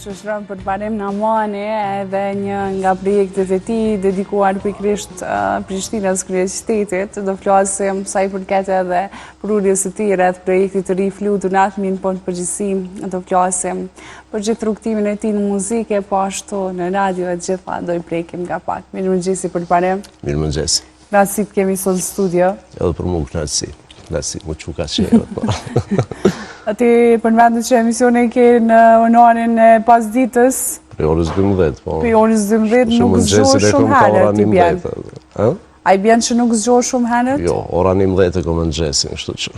Shoqëron për parim Namani edhe një nga projektet e tij dedikuar pikërisht Prishtinës, kryeqytetit. Do flasim sa i përket edhe prurjes së tij rreth projektit të ri Flutunat, po në përgjithësi do flasim për gjithë rrugtimin e tij në muzikë, po ashtu në radio e gjitha do i prekim nga pak. Mirëmëngjesi për parim. Mirëmëngjesi. Kënaqësi të kemi sot në studio. Edhe për mua kënaqësi. Kënaqësi, më çu ka qenë. Ati përmendet që emisione ke në orarin e pasditës. Për orës 12, po. Për orës 12 nuk zgjohesh shumë herët i bjen. A i bjen që nuk zgjohesh shumë herët? Jo, ora 11 e kom mëngjesin, kështu që.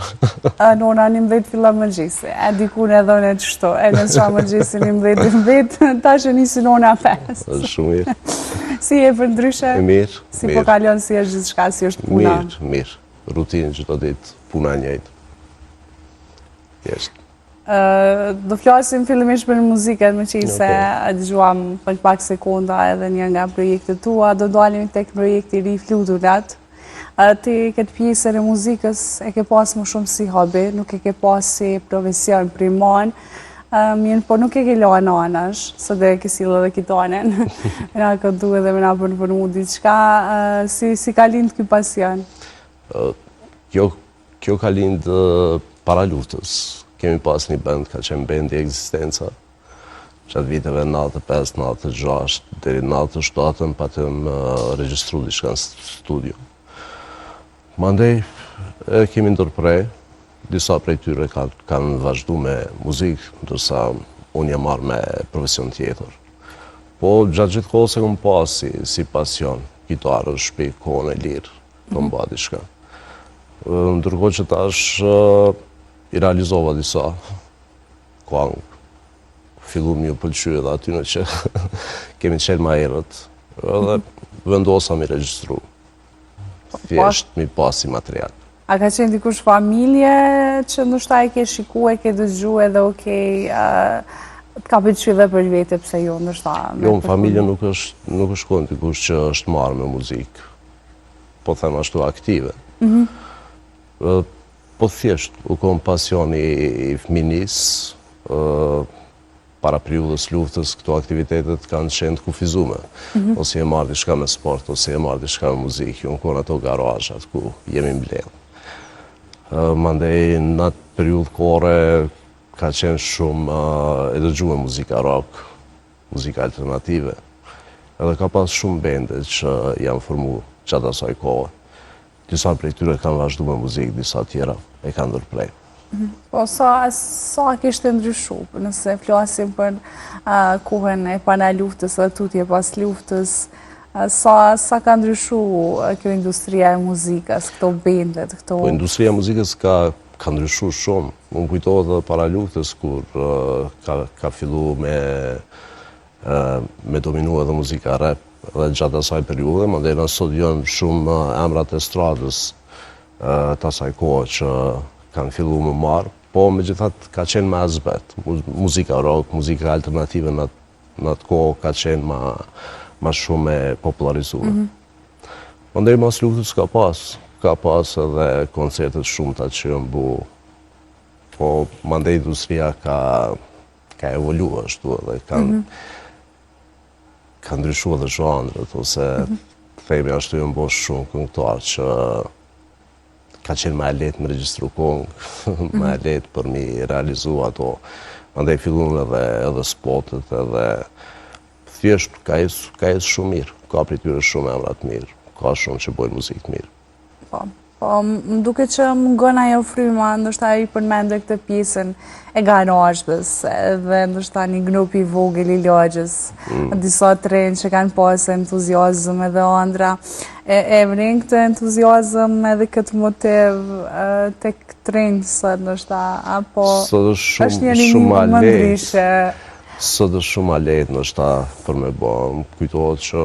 Në ora 11 fillon mëngjesi. E dikun e dhone qështu. E në qa mëngjesin 11, ta që nisin ora 5. Është shumë mirë. Si e për ndryshe? Mirë. Si po kalon, si është gjithë shka, si është puna? Mirë. Rutinë që të ditë, puna njëjtë. Do flasim fillimisht për muzikën, më qenë se dëgjuam për pak sekonda edhe një nga projektet tua. Do dalim tek projekti ri Flutunat. Ti këtë pjesën e muzikës e ke pas më shumë si hobi, nuk e ke pas si profesion priman, po nuk e ke lanë anash, së dhe ke silë dhe kitanën. Me na këtë duhe dhe me na për mu diçka. Si ka lindë këj pasion? Kjo ka lindë para luftës. Kemi pas një band, ka qenë bendi Eksistenca. Qatë viteve 95, 96, deri 97, patëm regjistru diçka në studio. Mandej kemi ndërprej, disa prej tyre kanë vazhdu me muzikë, ndërsa unë jam marrë me profesion tjetër. Po gjatë gjithë kohë se kom pas si pasion, gitarë, shpi, kohën e lirë, të mba diçka. Ndërkohë që tash i realizova disa këngë, fillu më ju pëlqy edhe aty në që kemi qenë ma herët, edhe vendosa mi regjistru, thjesht mi pasi material. A ka qenë dikush familje që ndoshta e ke shiku, e ke dëgju edhe okej, ka pëlqy dhe për vete pse jo ndoshta? Jo, në familje nuk është konë dikush që është marrë me muzikë, po them ashtu aktive. Po thjesht, u kom pasion i fëminis, para periudhës luftës, këto aktivitetet kanë qenë të kufizume. Ose e marrë diçka me sport, ose e marrë diçka me muzikë, unë konë ato garajat ku jemi mbledhë. Mandej, në atë periudhë kore, ka qenë shumë e dëgjume muzika rock, muzika alternative. Edhe ka pas shumë bende që janë formu gjatë asaj kohë. Disa prej tyre kanë vazhdu me muzikë, disa tjera e kanë ndërprej. Po, sa kishte ndryshu, nëse flasim për kohën e pana luftës, dhe tutje pas luftës, sa ka ndryshu kjo industria e muzikës, këto bendet, këto... Po, industria e muzikës ka ndryshu shumë. Unë kujtohet dhe para luftës, kur ka fillu me dominu edhe muzika rap, dhe gjatë asaj periude, më dhe në studion shumë emrat e stradës të asaj kohë që kanë fillu më marë, po me gjithat ka qenë ma azbet. Muzika rock, muzika alternative në atë kohë ka qenë ma shumë e popularizuar. Më dhe mas luftës ka pas edhe koncertet shumë të që jënë bu, po më dhe industria ka evolua ashtu edhe ka ndryshu edhe zhandrët, ose themi ashtu jënë bosh shumë këngëtar që ka qenë ma e letë me regjistru këngë, ma e letë për mi realizu ato. Andaj fillun edhe spotet, edhe thjesht ka jesë shumë mirë, ka prej tyre shumë emrat mirë, ka shumë që bojnë muzikë mirë. Po, më duke që mungon ajo fryma, ndoshta i përmende këtë pjesën e garajshës, dhe ndoshta një grup i vogël i lagjës, disa tren që kanë pas entuziazëm edhe andra, e vrin këtë entuziazëm edhe këtë motiv tek trenjë, ndoshta, apo është një linjë më ndryshe? Sot është shumë a lejtë ndoshta për me bo, më kujtohet që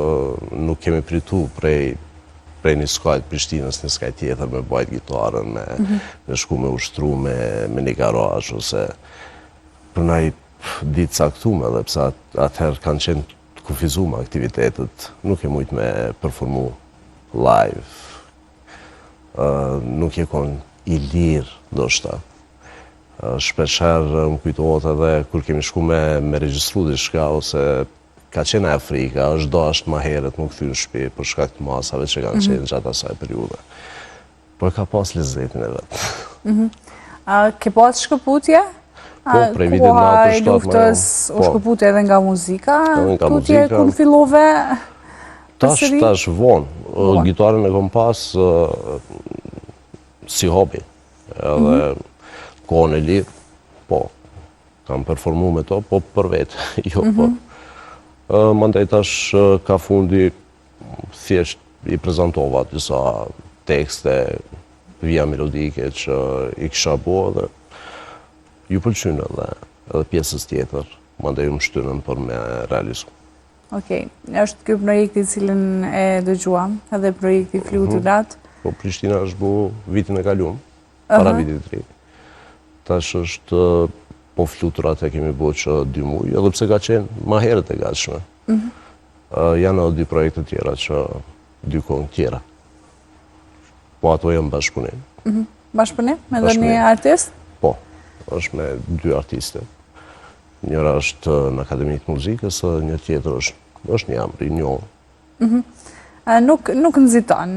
nuk kemi pritu prej një skajt Prishtinës, një skajt tjetër me bajt gitarën, me shku me ushtru me një garaj, ose për na i ditë saktume, dhe pësa atëherë kanë qenë kufizume aktivitetet, nuk e mujtë me performu live, nuk e konë i lirë, ndoshta. Shpeshherë më kujtohet edhe kur kemi shku me regjistru diçka ose ka qenë Afrika, është dashur më herët më kthy në shtëpi për shkak të masave që kanë qenë gjatë asaj periudhe. Por ka pas lezetin e vet. Ke pas shkëputje? Po, prej vitit 97 Koha e luftës u shkëputje edhe nga muzika? Tutje kur fillove? Tash vonë. Gitarën e kom pas si hobi. Edhe kohën e lirë, po, kam performu me to, po për vetë, jo, po. Mandej tash ka fundi, thjesht i prezentova disa tekste via melodike që i kisha bo dhe ju pëlqynë edhe pjesës tjetër, mandej më shtynën për me realizu. Okej, është ky projekti cilin e dëgjuam, edhe projekti Fluturat. Po, Prishtina është bu vitin e kaluam, para vitit të ri. Tash është po Fluturat e kemi bo që 2 muaj, edhe pse ka qenë ma herët e gatshme. Janë edhe 2 projekte tjera që 2 këngë tjera. Po ato janë bashkëpunim. Bashkëpunim? Me dhe një artist? Po, është me 2 artiste. Njëra është në Akademinë të Muzikës, një tjetër është një emër i njohur. Nuk nxiton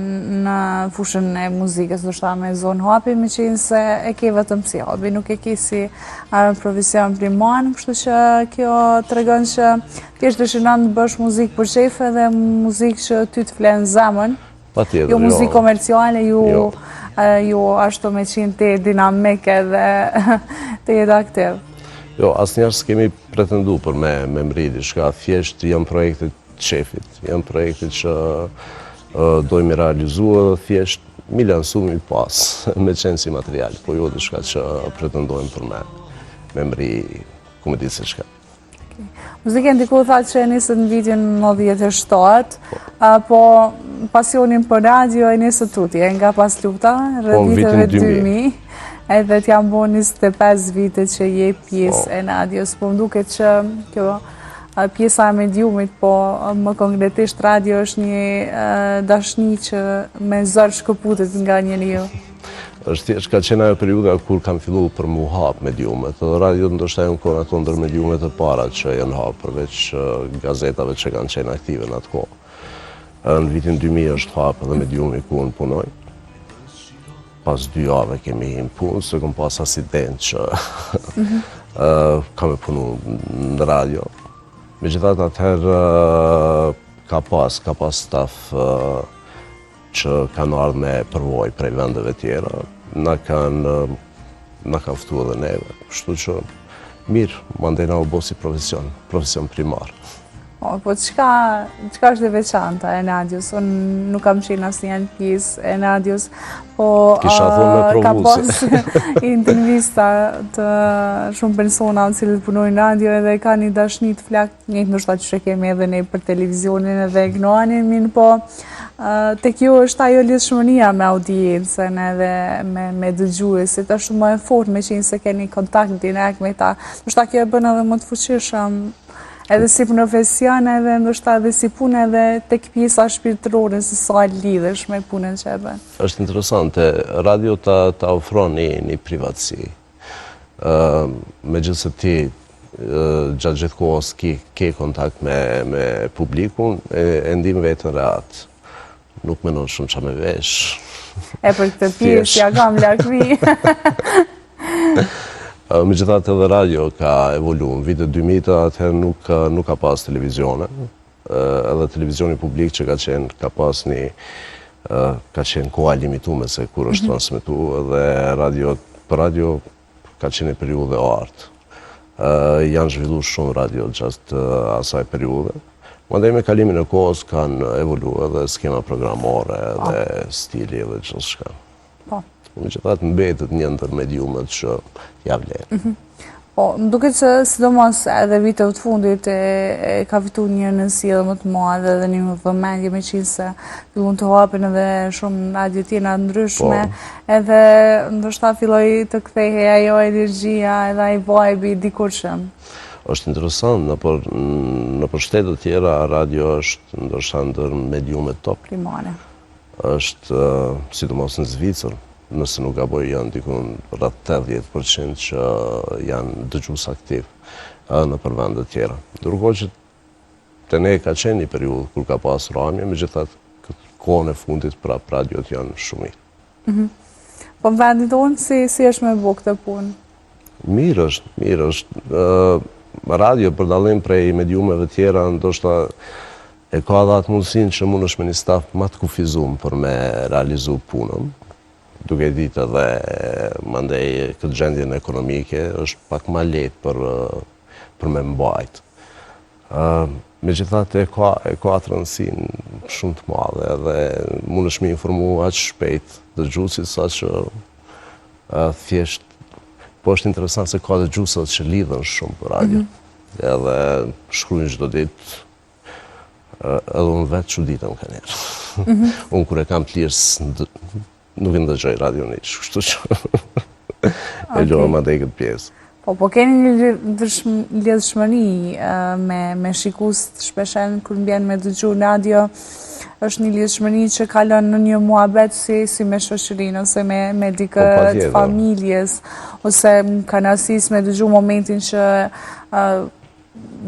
në fushën e muzikës, do shta me zonë hapi, me qenë se e ke vetëm si habi, nuk e ke si profesion primar, kështu që kjo të regon që thjesht dëshiron të bësh muzikë për shefe dhe muzikë që ty të flenë zemën, jo muzikë komerciale, jo ashtu me qenë të dinamike dhe të jetë aktiv. Jo, asnjëherë s'kemi pretendu për me mriti, shka thjesht janë projektet shefit, janë projektet që dojmë realizua dhe thjesht mi lansu mi pas me qenë si material, po jo diçka që pretendojmë për me mri komedit se shka. Muzikën diku thatë që e nisët në vitin 97, po pasionin për radio e nisët tutje, nga pas lufta, rrët viteve 2000, edhe t'jam bo 25 vite që je pjesë e radios, po më duket që kjo pjesa e mediumit, po më konkretisht radio është një dashni që me zërë shkëputet nga njeriu. Është thjesht ka qenë ajo periuda kur kam fillu për mu hapë mediumet, dhe radio ndoshta janë kohën ato ndër mediumet e para që janë hapë, përveç gazetave që kanë qenë aktive në atë kohë. Në vitin 2000 është hapë dhe mediumi ku unë punoj. Pas 2 jave kemi him punë, se kom pas asident që kam e punu në radio. Megjithatë atëherë ka pas staf që kanë ardhur me përvojë prej vendeve tjera, na kanë ftuar edhe neve, kështu që mirë, mandej na u bë si profesion primar. Po çka është e veçanta e radios? Unë nuk kam qenë asnjë pjesë e radios, po ka pas intervista të shumë persona të cilët punojnë në radio edhe ka një dashni të flakt, njëjtë ndoshta që kemi edhe ne për televizionin edhe Gnoanin, mirë po tek ju është ajo lidhshmëria me audiencën edhe me dëgjuesit, është më e fortë me qenë se keni kontakt direkt me ta. Ndoshta kjo e bën edhe më të fuqishëm edhe si profesion, edhe ndoshta edhe si punë, edhe tek pjesa shpirtërore se sa lidhesh me punën që e bën. Është interesante, radio ta ofron një privatësi. Megjithëse ti gjatë gjithë kohës ke kontakt me publikun, e ndim vetën rehat. Nuk menon shumë qa me vesh. E për këtë pjesë, ja kam lakmi. Megjithatë edhe radio ka evolu. Në vitet 2000 atëherë nuk ka pas televizione. Edhe televizioni publik që ka qenë koha limitume se kur është transmitu, edhe për radio ka qenë një periudhe o artë. Janë zhvillu shumë radio gjatë asaj periudhe. Mandej me kalimin e kohës kanë evolu edhe skema programore, edhe stili edhe gjithë shka. Megjithatë mbetet një ndër mediumet që ja vlen. Po, më duket që sidomos edhe viteve të fundit ka fitu një rëndësi edhe më të madhe dhe një vëmendje me qenë se fillon të hapen edhe shumë radio tjera ndryshme, edhe ndoshta filloi të kthehej ajo energjia edhe ai vibe i dikurshëm. Është interesant, në shtetet tjera radio është ndoshta ndër mediumet top. Primare. Është sidomos në Zvicër, nëse nuk gaboj janë dikun rreth 80% që janë dëgjues aktiv në përvende tjera. Ndërkohë që te ne ka qenë një periudhë kur ka pas ramje, megjithatë këtë kohën e fundit prap radiot janë shumë mirë. Po në vendin tonë si është me bo këtë punë? Mirë është. Radio për dallim prej mediumeve tjera, ndoshta e ka dhe atë mundësinë që mund është me një staf më të kufizuar për me realizu punën, duke ditë edhe mandej këtë gjendjen ekonomike është pak më lehtë për me mbajt. Megjithatë e ka atë rëndësinë shumë të madhe edhe mund është me informu aq shpejt dëgjuesit saqë thjesht po është interesant se ka dëgjuesat që lidhen shumë për radio. Edhe shkruajnë çdo ditë. Edhe unë vetë çuditem kanjherë. Unë kur e kam të lirë nuk e ndëgjoj radion hiç, kështu që e lova mandej këtë pjesë. Po keni një lidhshmëri me shikuesit shpeshherë kur mbien me dëgju radio, është një lidhshmëri që kalon në një muhabet si me shoqërinë ose me dikë të familjes, ose kanë asis me dëgju momentin që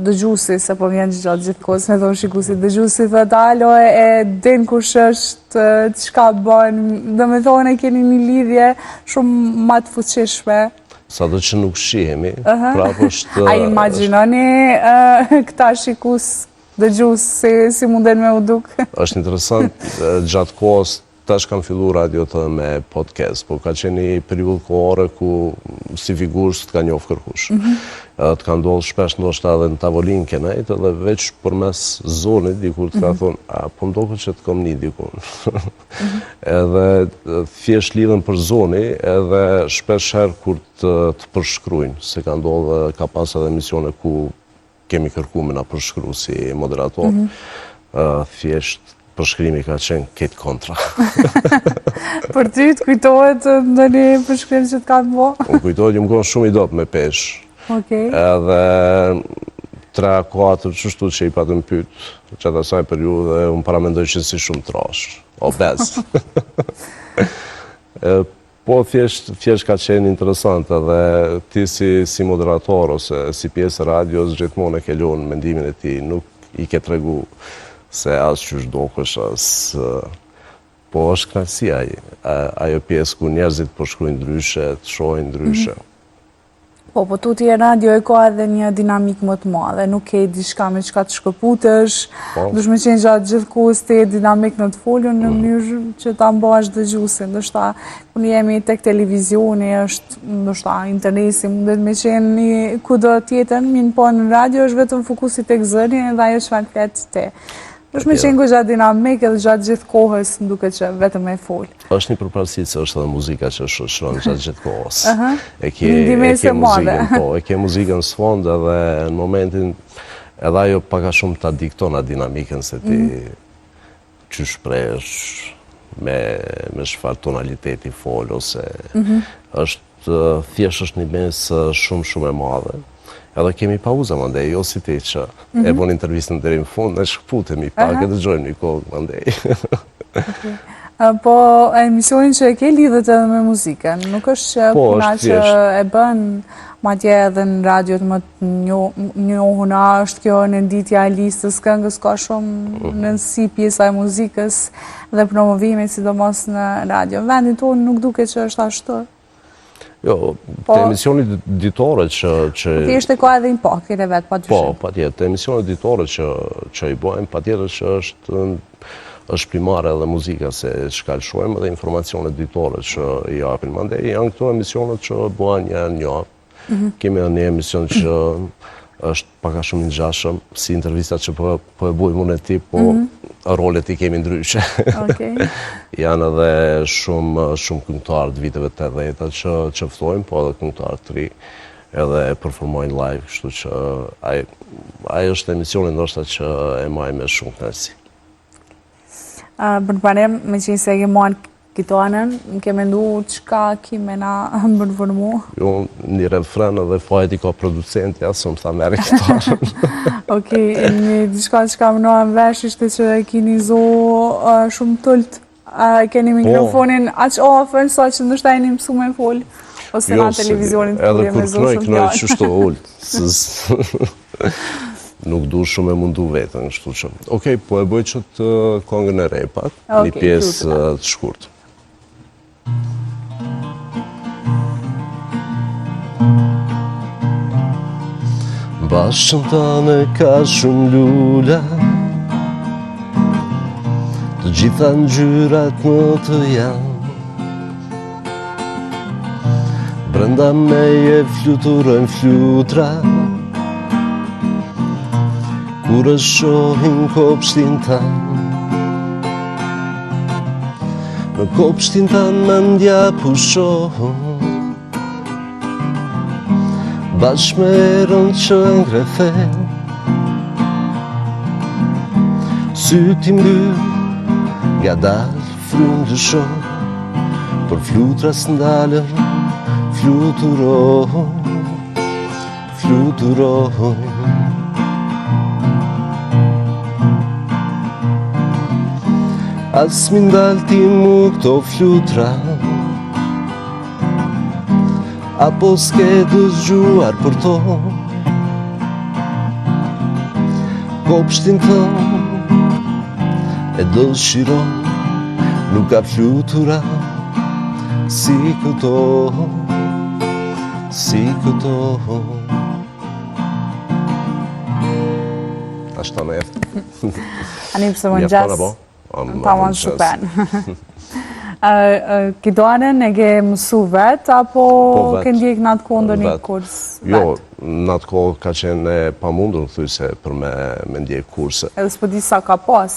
dëgjuesi, se po vjen gjatë gjithë kohës me thonë shikuesit, dëgjuesi thot alo e din kush është, çka bën, domethënë keni një lidhje shumë më të fuqishme. Sa do që nuk shihemi, prapë është... A imagjinoni këta shikues dëgjues si munden me u duk? Është interesant, gjatë kohës, tash kam fillu radio të me podcast, po ka qenë një periudhë kohore ku si figurës të ka njohë kërkush. Të ka ndodhë shpesh ndoshta edhe në tavolinë kenajt, edhe veç përmes zonit, dikur të ka thonë, po mdoko që të kom një dikun. Edhe thjesht lidhen për zoni, edhe shpesh herë kur të përshkrujnë, se ka ndodhë, ka pas edhe emisione ku kemi kërku me na përshkru si moderator, thjesht përshkrimi ka qenë këtë kontra. Për ty të kujtohet në një përshkrim që të ka të bo? Unë kujtohet, ju më konë shumë i dopë me pesh. Edhe 3-4 qështu që i patëm pytë, që atë asaj periudhe, unë paramendoj që si shumë trash, obez. Po thjesht ka qenë interesant edhe ti si moderator ose si pjesë radios gjithmonë e ke lënë mendimin e ti, nuk i ke tregu se asë që shdokësh, po është knaqësia ajo pjesë ku njerëzit përshkrujnë ndryshe, të shohin ndryshe. Po tutje radio e ka edhe një dinamik më të madhe, nuk ke diçka me çka të shkëputesh, dush me qenë gjatë gjithë kohës të dinamik në të folën në mënyrë që ta mbash dëgjuesin. Ndoshta kur jemi tek televizioni, është ndoshta interneti mundet me qenë një kudo tjetër, mirë po në radio është vetëm fokusi tek zëri dhe ajo çfarë flet ti. Dush me qenë gjatë dinamik edhe gjatë gjithë kohës, më duket që vetëm e fol. Është një përparësi se është edhe muzika që shoqëron gjatë gjithë kohës. E ke muzikën së fond edhe në momentin edhe ajo paka shumë ta dikton atë dinamikën se ti që shpresh me çfarë tonaliteti fol ose është thjesht është një mesë shumë e madhe. Edhe kemi pauza mandej, jo si ti që e bon intervistën deri në fund, ne shkputemi pak e dëgjojmë një kohë mandej. Po emisionin që e ke lidhet edhe me muzikën, nuk është që puna që e bën madje edhe në radiot më të njohuna, është kjo nënditja e listës këngës, ka shumë nënsi pjesa e muzikës dhe promovimit sidomos në radio. Në vendin tonë nuk duket që është ashtu. Jo, të emisionit ditore që... Ti është e ka edhe impaktin e vetë, pa dyshim. Po, pa tjetë. Të emisionit ditore që i bojmë, pa tjetë që është primare edhe muzika se shkallshojmë edhe informacionet ditore që i apin. Mandej, janë këto emisionet që bojnë një. Kemi edhe një emision që është paka shumë një gjashëm, si intervistat që po e bujmë unë e ti, po rolet i kemi ndryshe. Janë edhe shumë këngëtarë të viteve 80-ta që ftojmë, po edhe këngëtarë të ri, edhe performojnë live, kështu që ajo është emisionin ndoshta që e majmë me shumë kënaqësi. Përparem, me që se ke marrë kitonën, më ke mendu çka kime na përformu? Jo, një refren edhe fajt i ka producenti, asë më tha merë kitonën. Okej, një diçka që ka më në vesh ishte që e kini zo shumë tëllët keni mikrofonin aq ofër sa që ndoshta jeni mësu me fol, ose na televizionin të edhe kur shumë kënoj qështu ullë, nuk du shumë e mundu vetën, kështu që. Okej, po e bëj që të kongën e repat, një pjesë të shkurt. Bashkën tëne ka shumë lula, të gjitha ngjyrat më të janë. Brenda meje fluturojnë flutra, kur e shohin kopshtin tanë. Në kopshtin tanë mendja pushohën, bashkë me erën që ngrethen. Syti mbyll, nga dalë frymë dëshon, por flutra s'ndalën, fluturohën, fluturohën. As mi ndalë ti mu këto flutra, apo s'ke dëzgjuar për to. Kopshtin tën e dëshiron, nuk ka flutura si këto, si këto. Ashtë me eftë. Ani pëse më gjas, ta më shupen. Kidoaren e ke mësu vetë, apo ke ndjek në atë kohë ndonjë kurs vetë? Jo, në atë kohë ka qenë e pamundur thujse për me ndjek kurse. Edhe s'po di sa ka pas?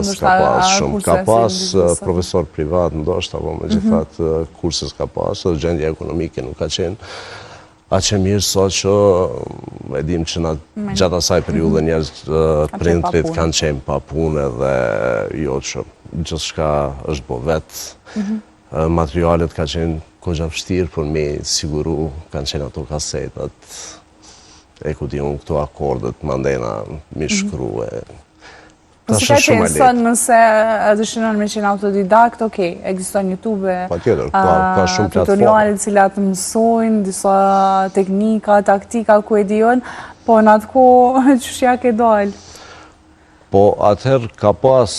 S'ka pas shumë, ka pas profesor privat, ndoshta, po me gjithat kurse s'ka pas, edhe gjendja ekonomike nuk ka qenë aq e mirë sa që e dim që gjatë asaj periudhe njerëz prindrit kanë qenë pa punë dhe jo që gjithçka është bo vetë. Materialet ka qenë kogja vështirë për me siguru, kanë qenë ato kasetat, e ku di unë këto akordet, mandena, mi shkru e... Po si ka qenë sënë nëse dëshiron me qenë autodidakt, okej, ekziston YouTube, pa tjetër, ka shumë platforma. Tutorialet cilat mësojnë, disa teknika, taktika, ku e dion, po në atë kohë qështja ke dalë? Po atëherë ka pas,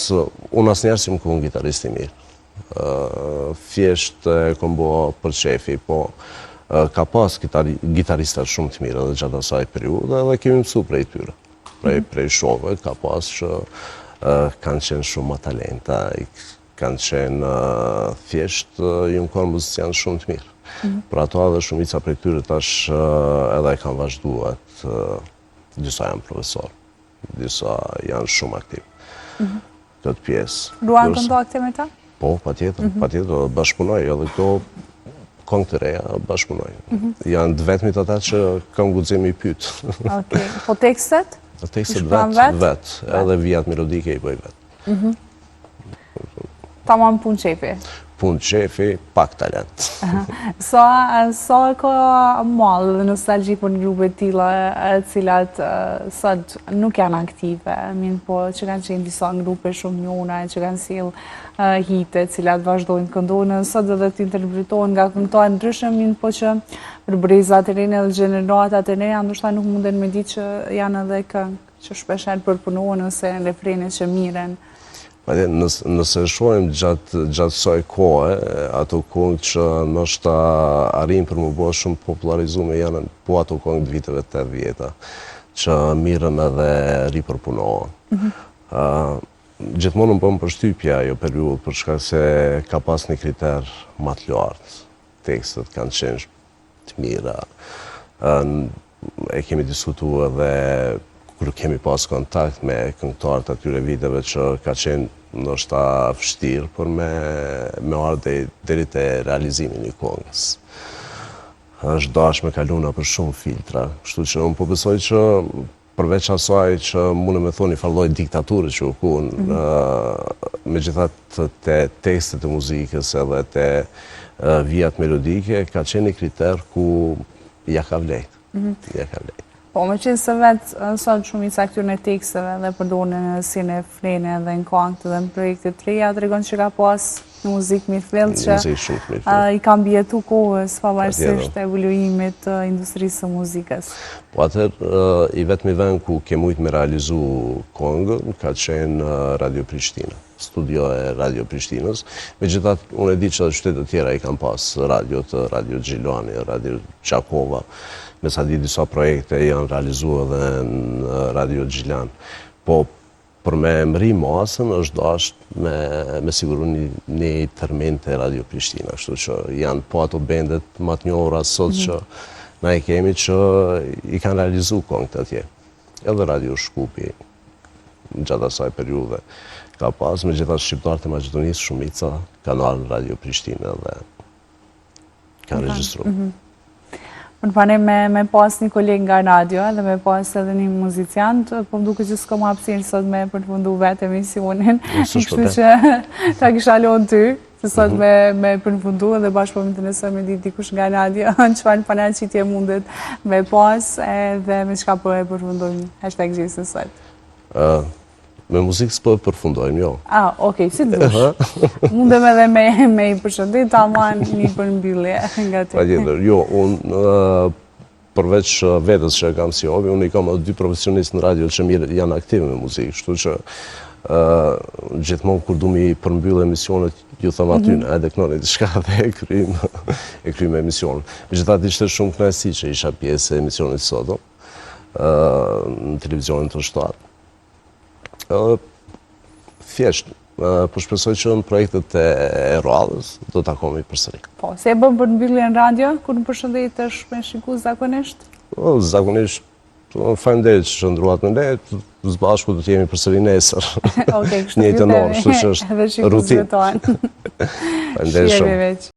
unë asë njerë si më kënë gitarist i mirë. Thjesht e kom bo për qefi, po ka pas gitaristat shumë të mirë edhe gjatë asaj periudhe edhe kemi mësu prej tyre. Prej shove, ka pas që kanë qenë shumë ma talenta, kanë qenë thjesht ju më konë muzicianë shumë të mirë. Për ato edhe shumica prej tyre tash edhe e kanë vazhduat, disa janë profesor, disa janë shumë aktiv. Këtë pjesë. Duan këndo aktiv me ta? Po, pa tjetër, bashkëpunoj, edhe këto kongë të reja, bashkëpunoj. Janë dë vetëmit ata që kam guxim i pytë. Po tekstet? Tekstet vetë, edhe vijat melodike i bëj vetë. Ta ma më punë qefi? Punë qefi, pak talent. Sa ka mallë dhe nostalgji për një grupe tila cilat sot nuk janë aktive, minë po që kanë qenë disa grupe shumë njona, që kanë silë hite cilat vazhdojnë këndonë, sot dhe të interpretohen nga këngëtarë ndryshme, minë po që për brezat e rejnë dhe gjeneratat e reja, ndoshta nuk munden me di që janë edhe këngë që shpesher përpunohen ose në refrene që miren. Nëse shojmë gjatë soj kohë, ato këngë që nështë arrim për më bëhe shumë popularizume janë po ato këngë të viteve 80-ta, që mirëm edhe ripërpunohen. Gjithmonë më bëmë përshtypja jo periudhë, për shkak se ka pas një kriter ma të lartë. Tekstet kanë qenë të mira. E kemi diskutu edhe kur kemi pas kontakt me këngëtarët atyre viteve që ka qenë ndoshta vështirë për me ardhe deri te realizimi një këngës. Është dashme kaluna për shumë filtra, kështu që unë po besoj që përveç asaj që mune me thoni farloj diktaturë që u kun, me gjithat te tekstet e muzikës edhe te vijat melodike, ka qenë një kriter ku ja ka vlejt. Po, me qenë se vetë sot shumica këtyre teksteve dhe përdoren si në flene dhe në këngë dhe në projekte të reja, tregon që ka pas në muzikë mirë fill që i kam bjetu kohës pavarësisht evoluimit të industrisë së muzikës. Po atër, i vetëmi vend ku ke mujtë me realizu këngën ka qenë Radio Prishtina, studio e Radio Prishtinës. Megjithatë, unë e di që qytetet tjera i kam pas Radio Gjiluani, Radio Qakova. Me sa di disa projekte janë realizu edhe në Radio Gjilan. Po, për me emri masën është dasht me siguru një termin të Radio Prishtina, kështu që janë po ato bendet më të njohura sot që na i kemi që i kanë realizu këngët atje. Edhe Radio Shkupi, gjatë asaj periude, ka pas, me gjitha shqiptarët e Maqedonisë shumica kanë ardhur Radio Prishtina dhe kanë regjistru. Më pane me pas një kolegë nga radio dhe me pas edhe një muziciant, po më duke që s'kom hapësirë sot me përfundu vetë emisionin, kështu që ta kisha lonë ty, që sot me përfundu dhe bashkë po më të nësoj me ditë dikush nga radio, në qëfar në panel që tje mundet me pas dhe me qka po e përfundojmë #gjisën sot. Me muzikë s'po e përfundojmë, jo. Okej, si dush. Mundem edhe me i përshëndet, ama një përmbyllje nga ty. Pa tjetër, jo, unë përveç vetës që e kam si hobi, unë i kam edhe 2 profesionistë në radio që janë aktive me muzikë, kështu që gjithmonë kur du mi përmbyllë emisionet, ju thëmë aty në edhe kënoni diçka dhe e kryim emisionet. Megjithatë ishte shumë kënaqësi që isha pjesë e emisionit sot, në televizionin të shtatë. Thjesht, po shpresoj që në projektet e radhës do të takohemi përsëri. Po, se e bëm për mbylljen radio, kur në përshëndetësh me shikues zakonisht? Zakonisht, faleminderit që ndruat me ne, së bashku do të jemi përsëri nesër. Okej, kështu njëjtën orë, kështu që është rutinë. Faleminderit shumë.